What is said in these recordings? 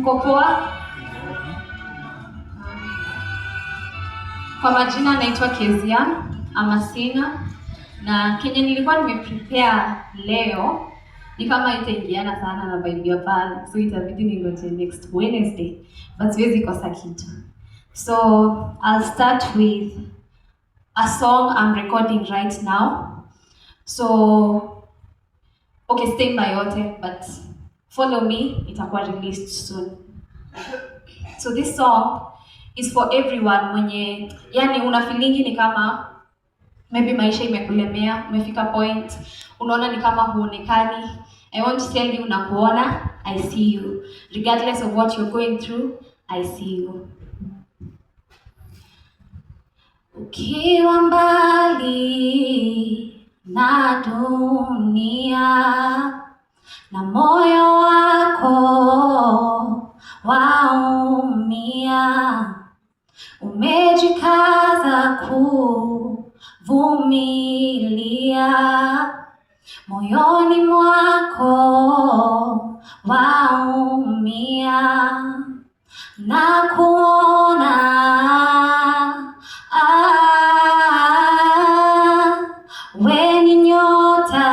Mko poa? Kwa majina naitwa Kezia Amasina, na Kenya nilikuwa nimeprepare leo ni kama itaingiana sana na vibe ya pale, so itabidi ningoje next Wednesday, but siwezi kosa kitu. So I'll start with a song I'm recording right now. So okay, stay by yote, but follow me, itakuwa released soon. So this song is for everyone mwenye, yani una feelingi ni kama maybe maisha imekulemea, umefika point unaona ni kama huonekani. I want to tell you, nakuona, I see you. Regardless of what you're going through, I see you. Ukiwa mbali na dunia na moyo wako waumia, umejikaza kuvumilia, moyoni mwako waumia, na kuona we ni nyota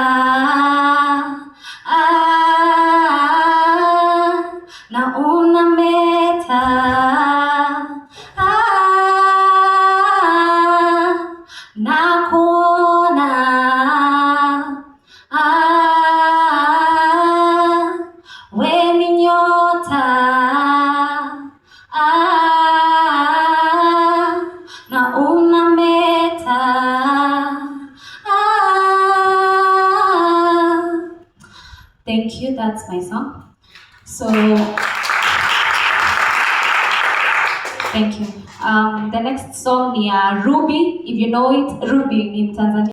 na unameta na kuona we ni nyota na unameta. Thank you, that's my song. So thank you. The next song is Ruby. If you know it, Ruby in Tanzania.